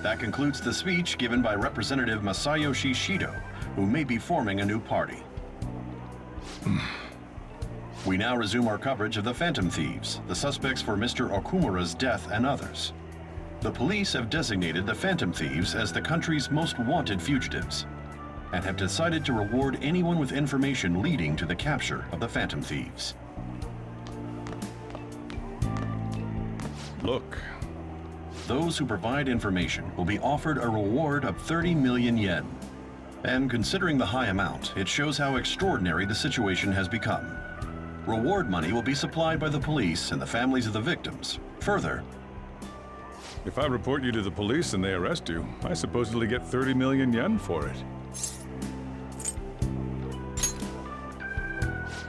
That concludes the speech given by Representative Masayoshi Shido, who may be forming a new party. We now resume our coverage of the Phantom Thieves, the suspects for Mr. Okumura's death and others. The police have designated the Phantom Thieves as the country's most wanted fugitives, and have decided to reward anyone with information leading to the capture of the Phantom Thieves. Look. Those who provide information will be offered a reward of 30 million yen. And considering the high amount, it shows how extraordinary the situation has become. Reward money will be supplied by the police and the families of the victims. Further, If I report you to the police and they arrest you, I supposedly get 30 million yen for it.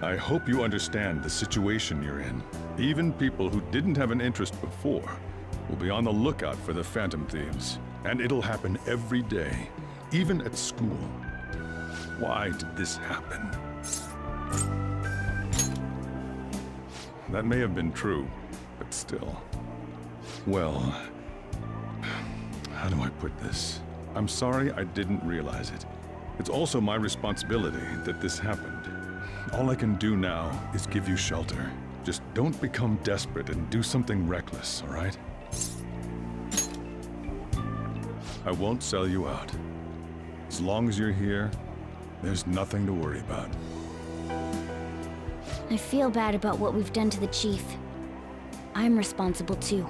I hope you understand the situation you're in. Even people who didn't have an interest before will be on the lookout for the Phantom Thieves. And it'll happen every day, even at school. Why did this happen? That may have been true, but still. Well, how do I put this? I'm sorry I didn't realize it. It's also my responsibility that this happened. All I can do now is give you shelter. Just don't become desperate and do something reckless, all right? I won't sell you out. As long as you're here, there's nothing to worry about. I feel bad about what we've done to the chief. I'm responsible too.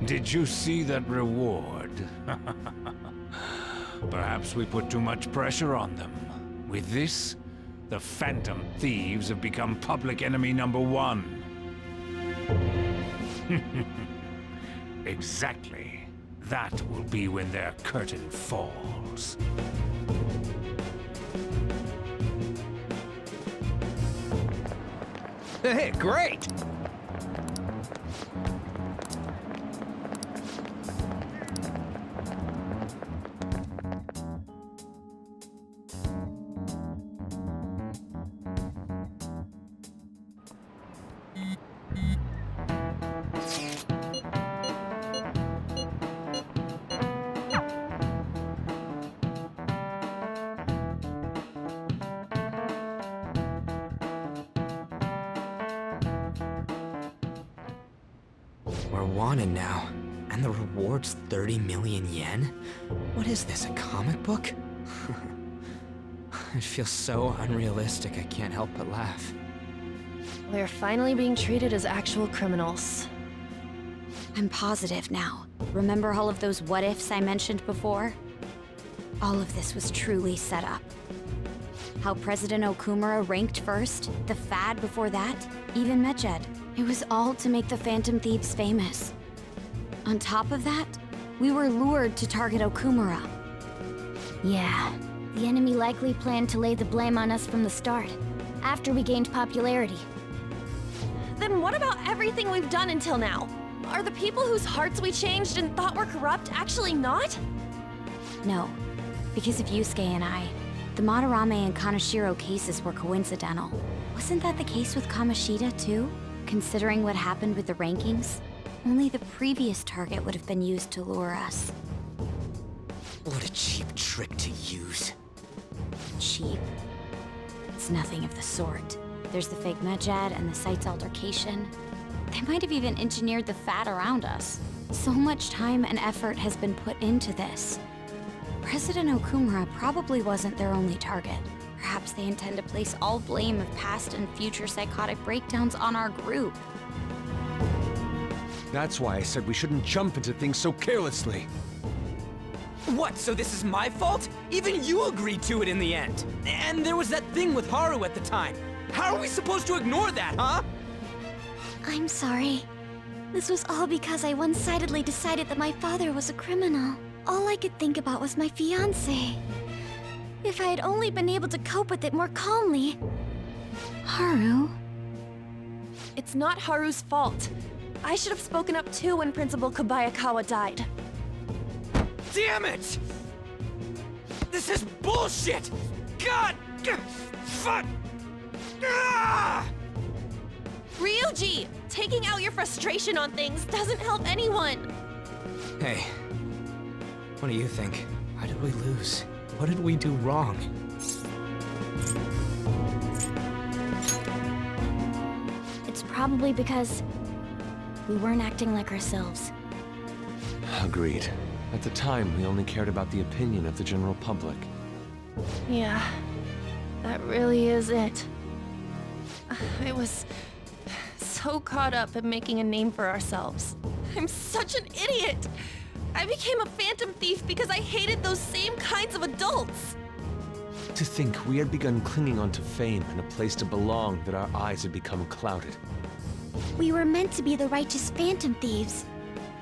Did you see that reward? Perhaps we put too much pressure on them. With this, the Phantom Thieves have become public enemy #1. Exactly. That will be when their curtain falls. Hey, great! We're wanted now, and the reward's 30 million yen? What is this, a comic book? It feels so unrealistic I can't help but laugh. We're finally being treated as actual criminals. I'm positive now. Remember all of those what-ifs I mentioned before? All of this was truly set up. How President Okumura ranked first, the Fad before that, even Medjed. It was all to make the Phantom Thieves famous. On top of that, we were lured to target Okumura. Yeah, the enemy likely planned to lay the blame on us from the start, after we gained popularity. Then what about everything we've done until now? Are the people whose hearts we changed and thought were corrupt actually not? No, because of Yusuke and I, the Madarame and Kaneshiro cases were coincidental. Wasn't that the case with Kamoshida too? Considering what happened with the rankings, only the previous target would have been used to lure us. What a cheap trick to use. Cheap? It's nothing of the sort. There's the fake Medjed and the site's altercation. They might have even engineered the Fad around us. So much time and effort has been put into this. President Okumura probably wasn't their only target. Perhaps they intend to place all blame of past and future psychotic breakdowns on our group. That's why I said we shouldn't jump into things so carelessly. What, so this is my fault? Even you agreed to it in the end. And there was that thing with Haru at the time. How are we supposed to ignore that, huh? I'm sorry. This was all because I one-sidedly decided that my father was a criminal. All I could think about was my fiancé. If I had only been able to cope with it more calmly. Haru? It's not Haru's fault. I should have spoken up too when Principal Kobayakawa died. Damn it! This is bullshit! God! Fuck! Ah! Ryuji! taking out your frustration on things doesn't help anyone. Hey, what do you think? Why did we lose? What did we do wrong? It's probably because we weren't acting like ourselves. Agreed. At the time, we only cared about the opinion of the general public. Yeah, that really is it. I was so caught up in making a name for ourselves. I'm such an idiot! I became a phantom thief because I hated those same kinds of adults! To think we had begun clinging onto fame and a place to belong that our eyes had become clouded. We were meant to be the righteous phantom thieves,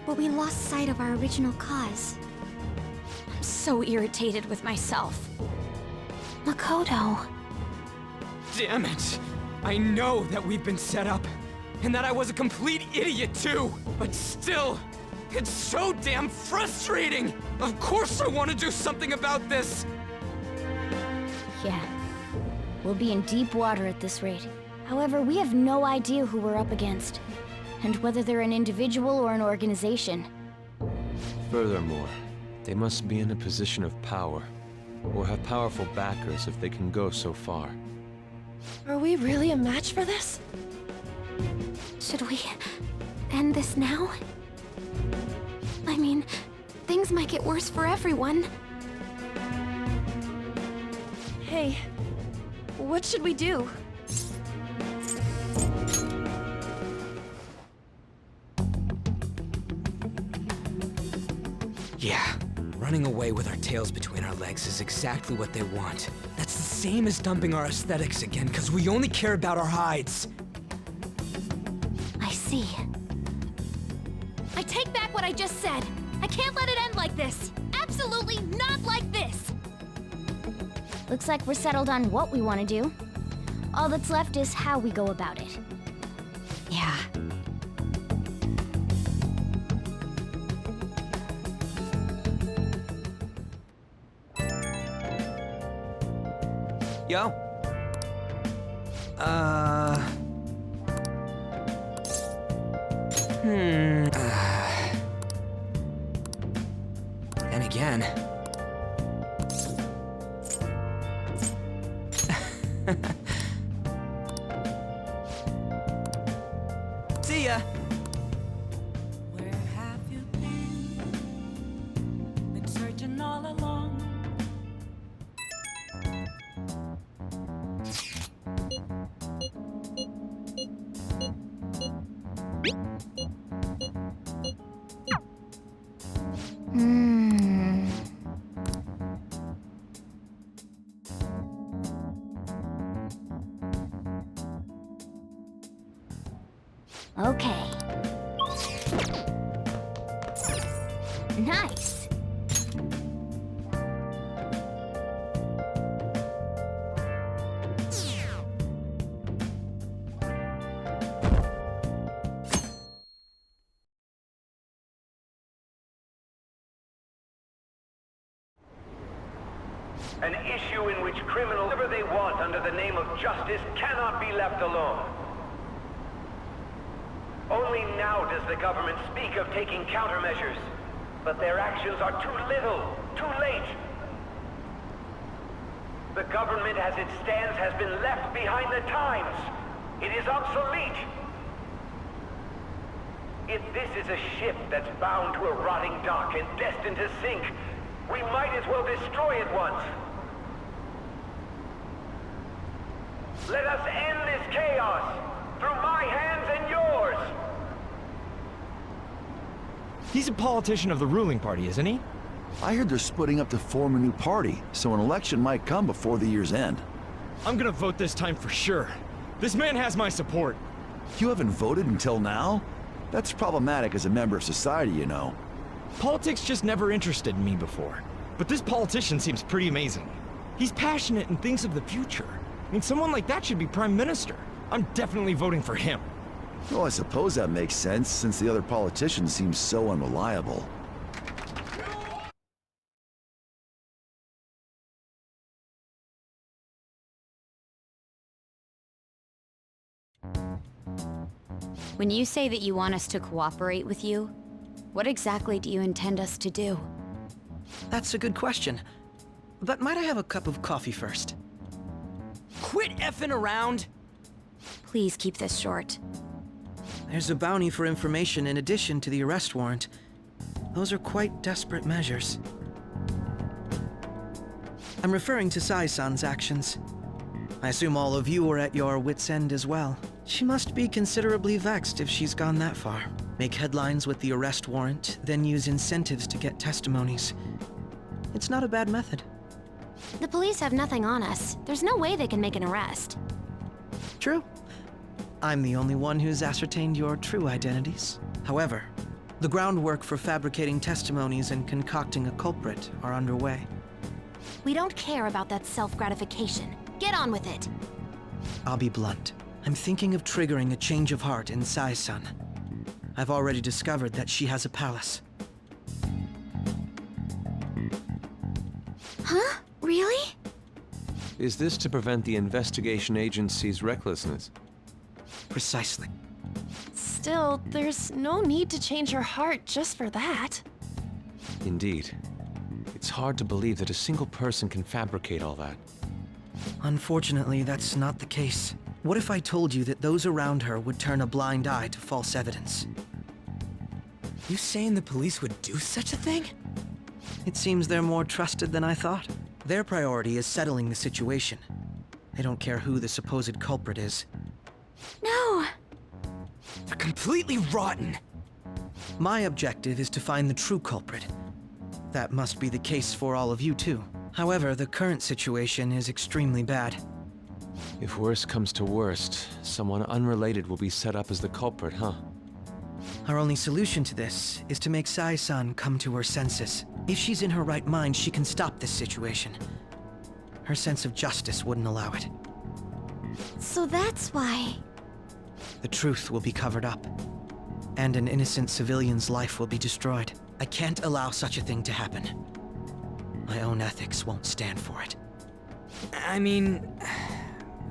but we lost sight of our original cause. I'm so irritated with myself. Makoto. Damn it! I know that we've been set up, and that I was a complete idiot too! But still, it's so damn frustrating! Of course I want to do something about this! Yeah. We'll be in deep water at this rate. However, we have no idea who we're up against, and whether they're an individual or an organization. Furthermore, they must be in a position of power, or have powerful backers if they can go so far. Are we really a match for this? Should we end this now? I mean, things might get worse for everyone. Hey, what should we do? Yeah, running away with our tails between our legs is exactly what they want. That's the same as dumping our aesthetics again, because we only care about our hides. I see. I take back what I just said. I can't let it end like this. Absolutely not like this! Looks like we're settled on what we want to do. All that's left is how we go about it. Yeah. Yo? And again. See ya! Where have you been? Been searching all along. Okay. Nice. An issue in which criminals do whatever they want under the name of justice cannot be left alone. Only now does the government speak of taking countermeasures, but their actions are too little, too late. The government as it stands has been left behind the times. It is obsolete. If this is a ship that's bound to a rotting dock and destined to sink, we might as well destroy it once. Let us end this chaos through my hands and yours. He's a politician of the ruling party, isn't he? I heard they're splitting up to form a new party, so an election might come before the year's end. I'm gonna vote this time for sure. This man has my support. You haven't voted until now? That's problematic as a member of society, you know. Politics just never interested me before. But this politician seems pretty amazing. He's passionate and thinks of the future. I mean, someone like that should be prime minister. I'm definitely voting for him. Well, I suppose that makes sense, since the other politicians seem so unreliable. When you say that you want us to cooperate with you, what exactly do you intend us to do? That's a good question. But might I have a cup of coffee first? Quit effing around! Please keep this short. There's a bounty for information in addition to the arrest warrant. Those are quite desperate measures. I'm referring to Sai-san's actions. I assume all of you are at your wits' end as well. She must be considerably vexed if she's gone that far. Make headlines with the arrest warrant, then use incentives to get testimonies. It's not a bad method. The police have nothing on us. There's no way they can make an arrest. True. I'm the only one who's ascertained your true identities. However, the groundwork for fabricating testimonies and concocting a culprit are underway. We don't care about that self-gratification. Get on with it. I'll be blunt. I'm thinking of triggering a change of heart in Sai-san. I've already discovered that she has a palace. Huh? Really? Is this to prevent the investigation agency's recklessness? Precisely. Still, there's no need to change her heart just for that. Indeed. It's hard to believe that a single person can fabricate all that. Unfortunately, that's not the case. What if I told you that those around her would turn a blind eye to false evidence? You saying the police would do such a thing? It seems they're more trusted than I thought. Their priority is settling the situation. They don't care who the supposed culprit is. No! They're completely rotten! My objective is to find the true culprit. That must be the case for all of you too. However, the current situation is extremely bad. If worst comes to worst, someone unrelated will be set up as the culprit, huh? Our only solution to this is to make Sai-san come to her senses. If she's in her right mind, she can stop this situation. Her sense of justice wouldn't allow it. So that's why... The truth will be covered up, and an innocent civilian's life will be destroyed. I can't allow such a thing to happen. My own ethics won't stand for it. I mean...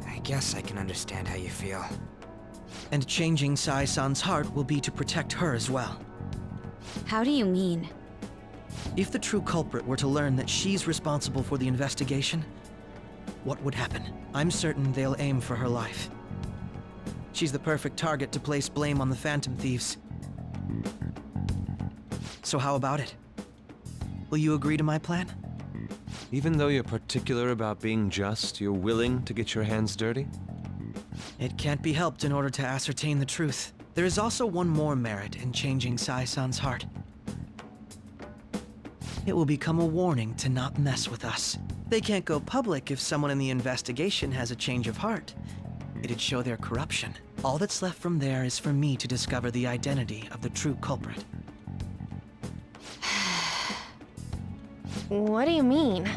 I guess I can understand how you feel. And changing Sai-san's heart will be to protect her as well. How do you mean? If the true culprit were to learn that she's responsible for the investigation, what would happen? I'm certain they'll aim for her life. She's the perfect target to place blame on the Phantom Thieves. So how about it? Will you agree to my plan? Even though you're particular about being just, you're willing to get your hands dirty? It can't be helped in order to ascertain the truth. There is also one more merit in changing Sai-san's heart. It will become a warning to not mess with us. They can't go public if someone in the investigation has a change of heart. It'd show their corruption. All that's left from there is for me to discover the identity of the true culprit. What do you mean?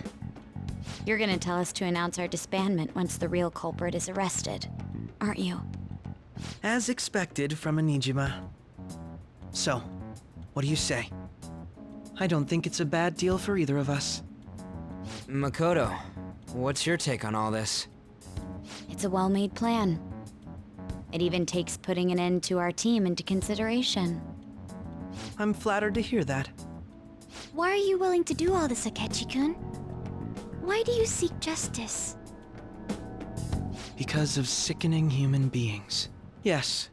You're gonna tell us to announce our disbandment once the real culprit is arrested, aren't you? As expected from a Nijima. So, what do you say? I don't think it's a bad deal for either of us. Makoto, what's your take on all this? It's a well-made plan. It even takes putting an end to our team into consideration. I'm flattered to hear that. Why are you willing to do all this, Akechi-kun? Why do you seek justice? Because of sickening human beings. Yes.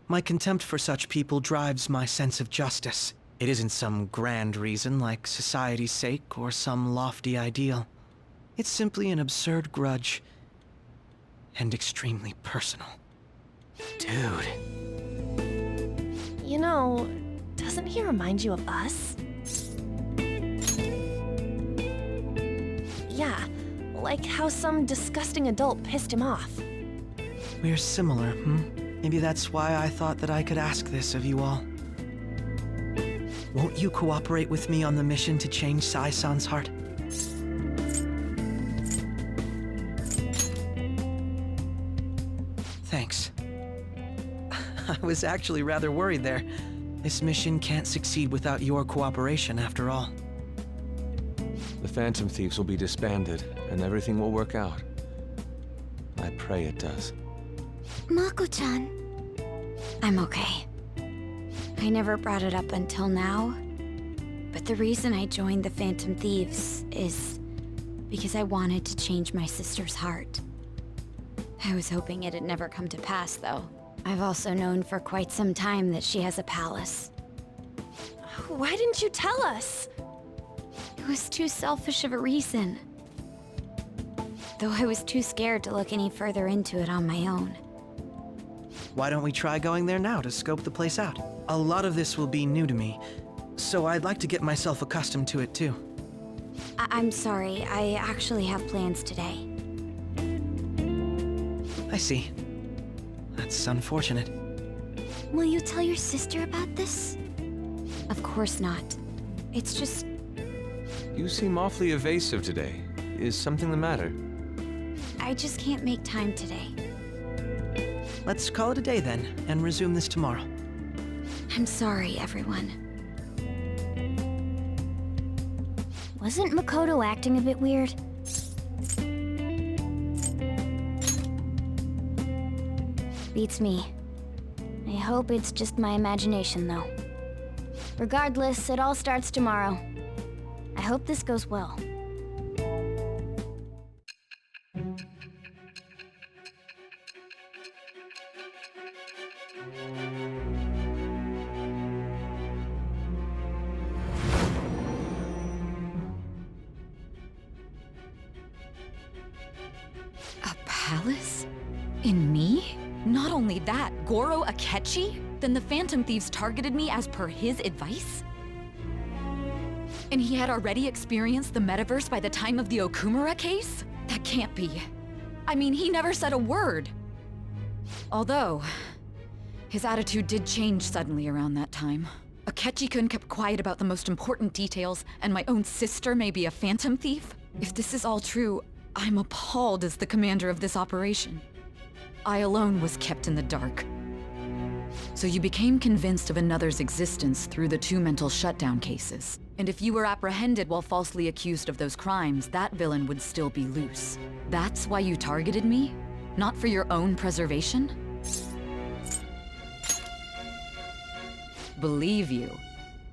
My contempt for such people drives my sense of justice. It isn't some grand reason like society's sake or some lofty ideal. It's simply an absurd grudge. And extremely personal. Dude. You know, doesn't he remind you of us? Yeah, like how some disgusting adult pissed him off. We're similar, Maybe that's why I thought that I could ask this of you all. Won't you cooperate with me on the mission to change Sai-san's heart? Thanks. I was actually rather worried there. This mission can't succeed without your cooperation, after all. The Phantom Thieves will be disbanded, and everything will work out. I pray it does. Mako-chan. I'm okay. I never brought it up until now, but the reason I joined the Phantom Thieves is because I wanted to change my sister's heart. I was hoping it'd never come to pass, though. I've also known for quite some time that she has a palace. Why didn't you tell us? It was too selfish of a reason. Though I was too scared to look any further into it on my own. Why don't we try going there now to scope the place out? A lot of this will be new to me, so I'd like to get myself accustomed to it too. I'm sorry, I actually have plans today. I see. That's unfortunate. Will you tell your sister about this? Of course not. It's just... You seem awfully evasive today. Is something the matter? I just can't make time today. Let's call it a day then, and resume this tomorrow. I'm sorry, everyone. Wasn't Makoto acting a bit weird? Beats me. I hope it's just my imagination, though. Regardless, it all starts tomorrow. I hope this goes well. A palace? In me? Not only that, Goro Akechi? Then the Phantom Thieves targeted me as per his advice? And he had already experienced the metaverse by the time of the Okumura case? That can't be. I mean, he never said a word. Although, his attitude did change suddenly around that time. Akechi-kun kept quiet about the most important details, and my own sister may be a Phantom Thief? If this is all true, I'm appalled as the commander of this operation. I alone was kept in the dark. So you became convinced of another's existence through the 2 mental shutdown cases. And if you were apprehended while falsely accused of those crimes, that villain would still be loose. That's why you targeted me? Not for your own preservation? Believe you.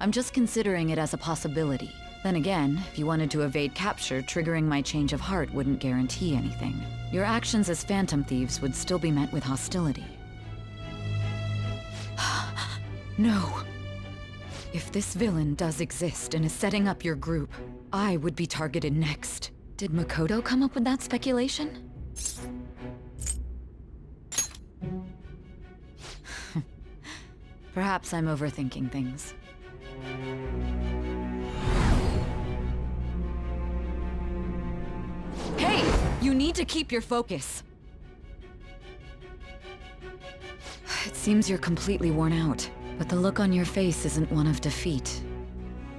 I'm just considering it as a possibility. Then again, if you wanted to evade capture, triggering my change of heart wouldn't guarantee anything. Your actions as Phantom Thieves would still be met with hostility. No. If this villain does exist and is setting up your group, I would be targeted next. Did Makoto come up with that speculation? Perhaps I'm overthinking things. Hey! You need to keep your focus. It seems you're completely worn out, but the look on your face isn't one of defeat.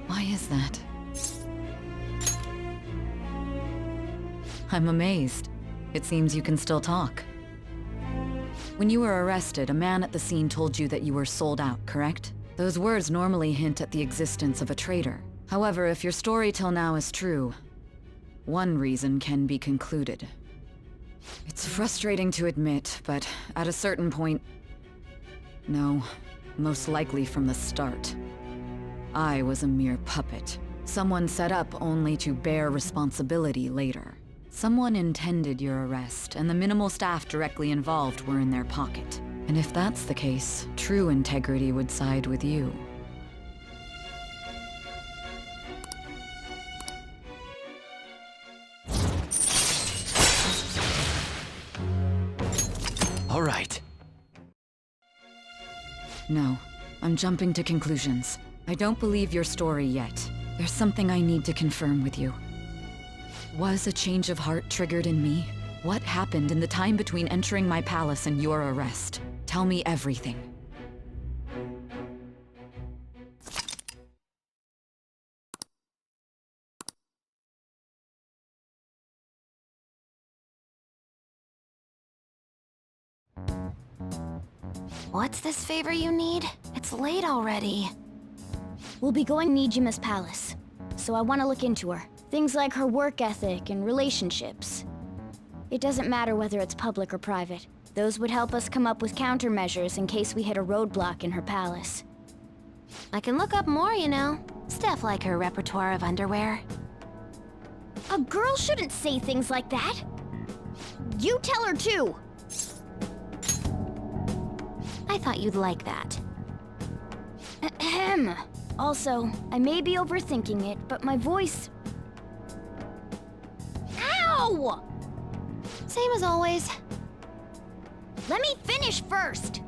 Why is that? I'm amazed. It seems you can still talk. When you were arrested, a man at the scene told you that you were sold out, correct? Those words normally hint at the existence of a traitor. However, if your story till now is true, one reason can be concluded. It's frustrating to admit, but at a certain point... No, most likely from the start. I was a mere puppet. Someone set up only to bear responsibility later. Someone intended your arrest, and the minimal staff directly involved were in their pocket. And if that's the case, true integrity would side with you. All right. No, I'm jumping to conclusions. I don't believe your story yet. There's something I need to confirm with you. Was a change of heart triggered in me? What happened in the time between entering my palace and your arrest? Tell me everything. What's this favor you need? It's late already. We'll be going to Nijima's palace, so I want to look into her. Things like her work ethic and relationships. It doesn't matter whether it's public or private. Those would help us come up with countermeasures in case we hit a roadblock in her palace. I can look up more, you know. Stuff like her repertoire of underwear. A girl shouldn't say things like that. You tell her too. I thought you'd like that. Ahem. Also, I may be overthinking it, but my voice... Ow! Same as always. Let me finish first.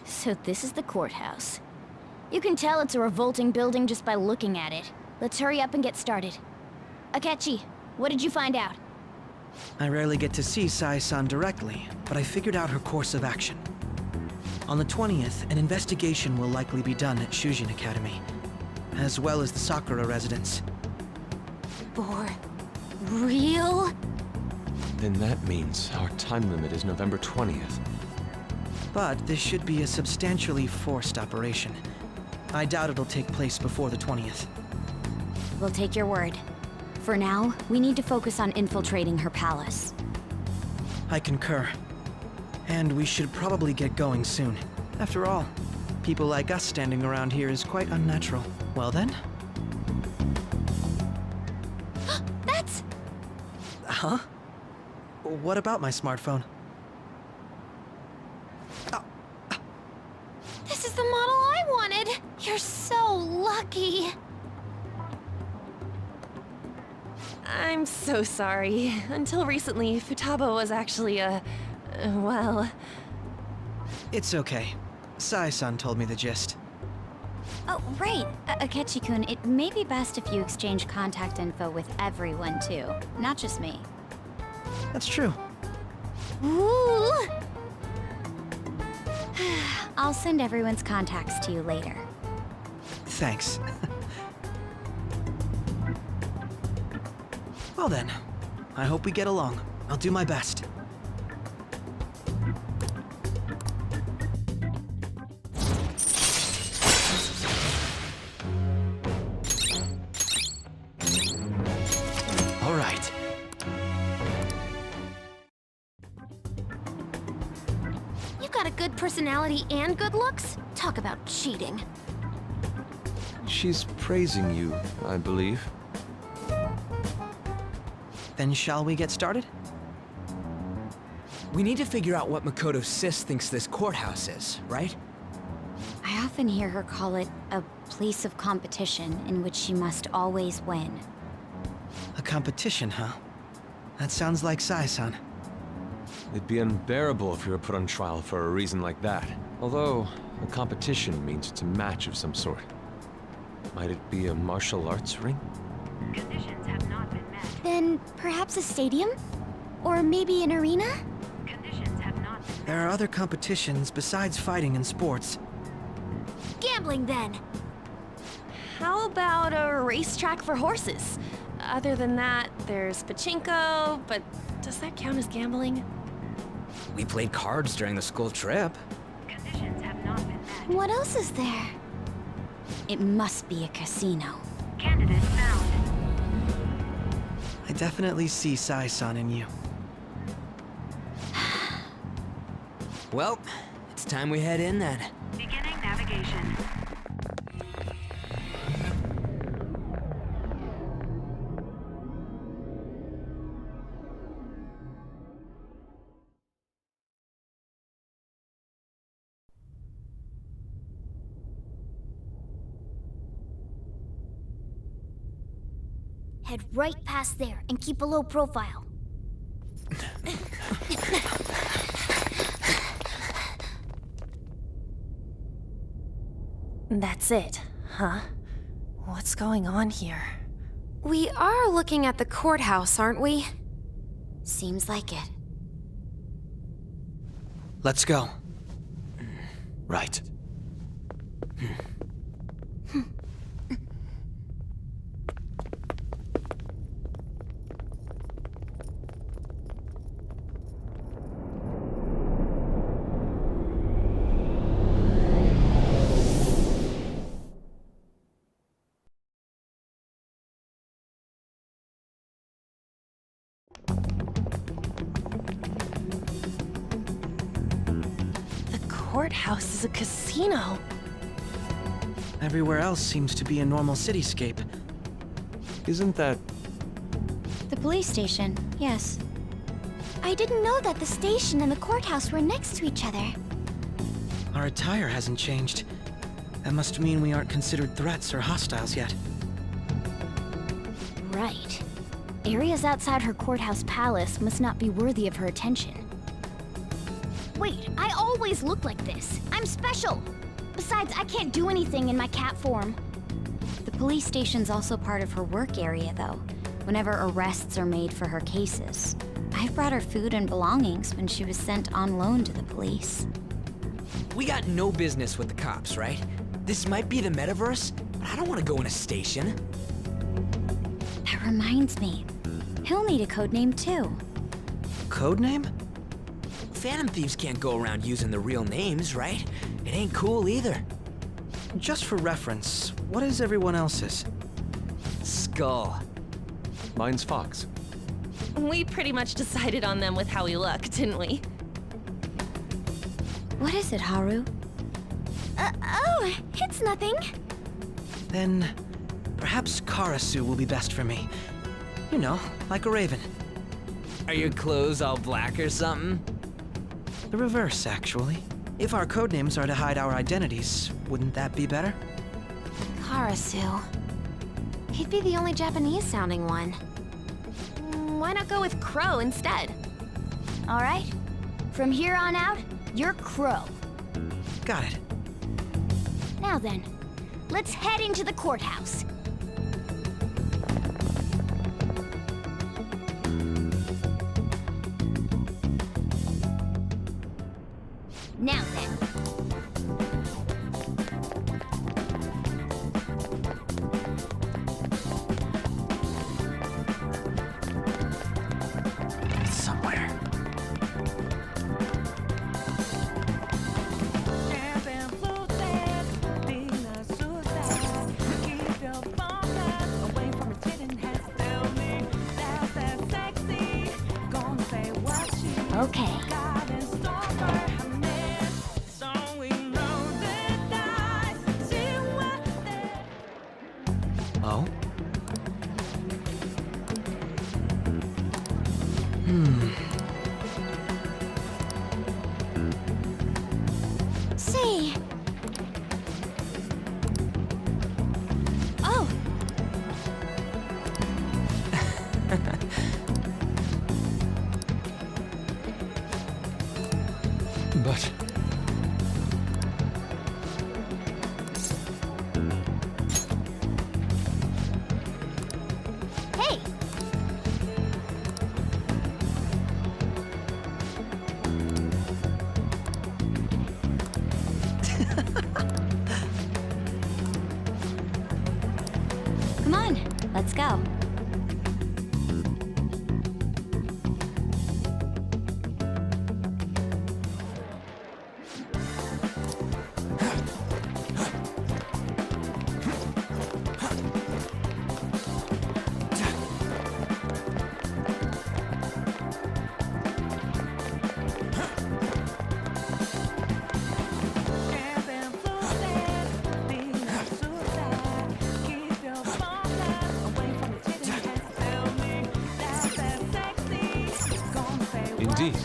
So this is the courthouse. You can tell it's a revolting building just by looking at it. Let's hurry up and get started. Akechi, what did you find out? I rarely get to see Sai-san directly, but I figured out her course of action. On the 20th, an investigation will likely be done at Shujin Academy, as well as the Sakura residence. For real? Then that means our time limit is November 20th. But this should be a substantially forced operation. I doubt it'll take place before the 20th. We'll take your word. For now, we need to focus on infiltrating her palace. I concur. And we should probably get going soon. After all, people like us standing around here is quite unnatural. Well then? That's... Huh? What about my smartphone? This is the model I wanted! You're so lucky! I'm so sorry. Until recently, Futaba was actually well... It's okay. Sai-san told me the gist. Oh, right. Akechi-kun, it may be best if you exchange contact info with everyone, too. Not just me. That's true. Ooh! I'll send everyone's contacts to you later. Thanks. Well then, I hope we get along. I'll do my best. All right. You got a good personality and good looks? Talk about cheating. She's praising you, I believe. Then shall we get started? We need to figure out what Makoto Sis thinks this courthouse is, right? I often hear her call it a place of competition in which she must always win. A competition, huh? That sounds like Sai-san. It'd be unbearable if we were put on trial for a reason like that. Although, a competition means it's a match of some sort. Might it be a martial arts ring? Conditions have not been met. Then perhaps a stadium? Or maybe an arena? Conditions have not been met. There are other competitions besides fighting and sports. Gambling, then. How about a racetrack for horses? Other than that, there's pachinko, but does that count as gambling? We played cards during the school trip. Conditions have not been met. What else is there? It must be a casino. Candidate found. I definitely see Sai-san in you. Well, it's time we head in then. Beginning navigation. Head right past there and keep a low profile. That's it, huh? What's going on here? We are looking at the courthouse, aren't we? Seems like it. Let's go. Right. The courthouse is a casino. Everywhere else seems to be a normal cityscape. Isn't that... The police station, yes. I didn't know that the station and the courthouse were next to each other. Our attire hasn't changed. That must mean we aren't considered threats or hostiles yet. Right. Areas outside her courthouse palace must not be worthy of her attention. Wait, I always look like this. I'm special. Besides, I can't do anything in my cat form. The police station's also part of her work area, though, whenever arrests are made for her cases. I've brought her food and belongings when she was sent on loan to the police. We got no business with the cops, right? This might be the metaverse, but I don't want to go in a station. That reminds me. He'll need a codename, too. Codename? Phantom thieves can't go around using the real names, right? It ain't cool either. Just for reference, what is everyone else's? Skull. Mine's Fox. We pretty much decided on them with how we look, didn't we? What is it, Haru? Oh, it's nothing. Then, perhaps Karasu will be best for me. You know, like a raven. Are your clothes all black or something? The reverse, actually. If our codenames are to hide our identities, wouldn't that be better? Karasu. He'd be the only Japanese-sounding one. Why not go with Crow instead? All right. From here on out, you're Crow. Got it. Now then, let's head into the courthouse. Now then. Somewhere. Okay. Oh? See. Oh. But... Hey. Come on, let's go. Indeed.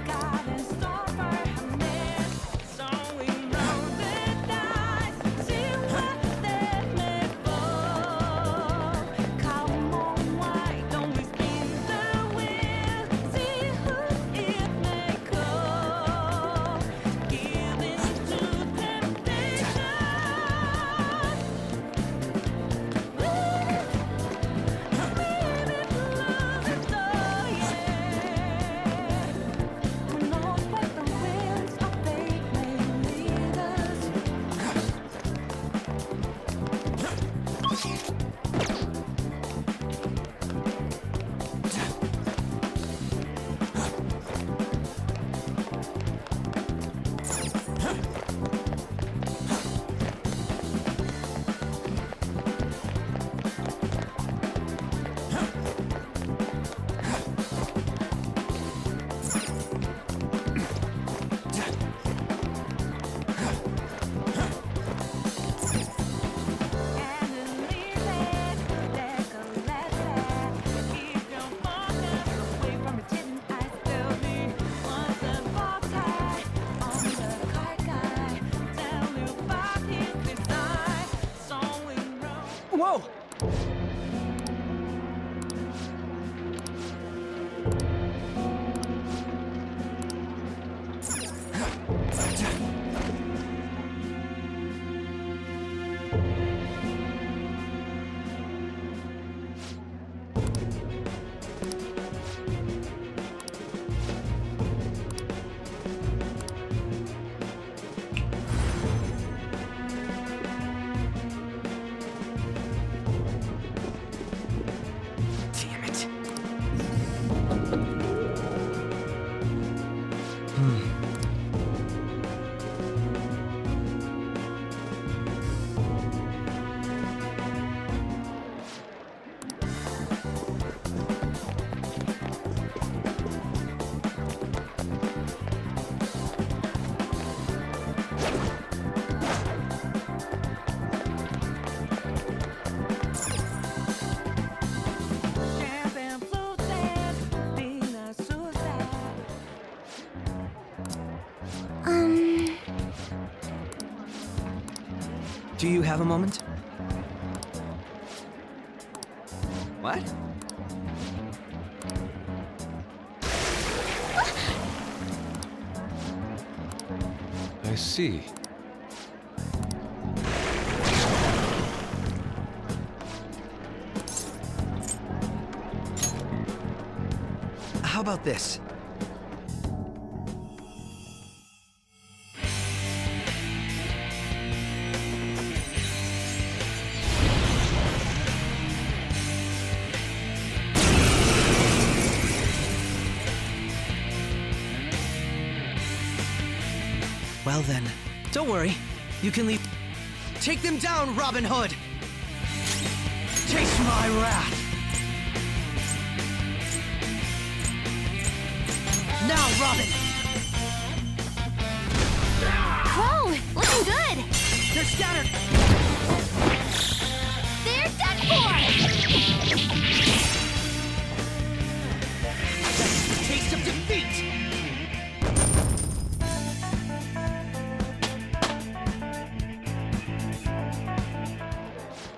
Come on. Whoa! Damn it. Do you have a moment? What? I see. How about this? Well then, don't worry. You can leave. Take them down, Robin Hood! Taste my wrath! Now, Robin! Whoa, looking good! They're scattered! They're done for! That's the taste of defeat!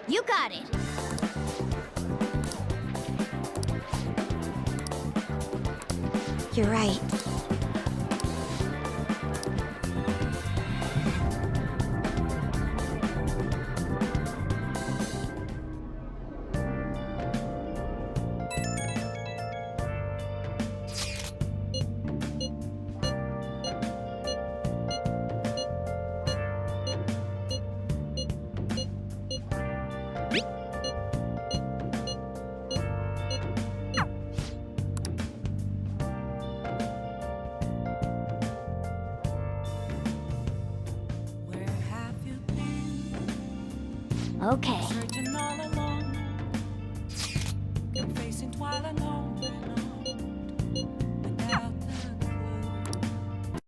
You got it. You're right. Okay. Searching all along, confessing while I know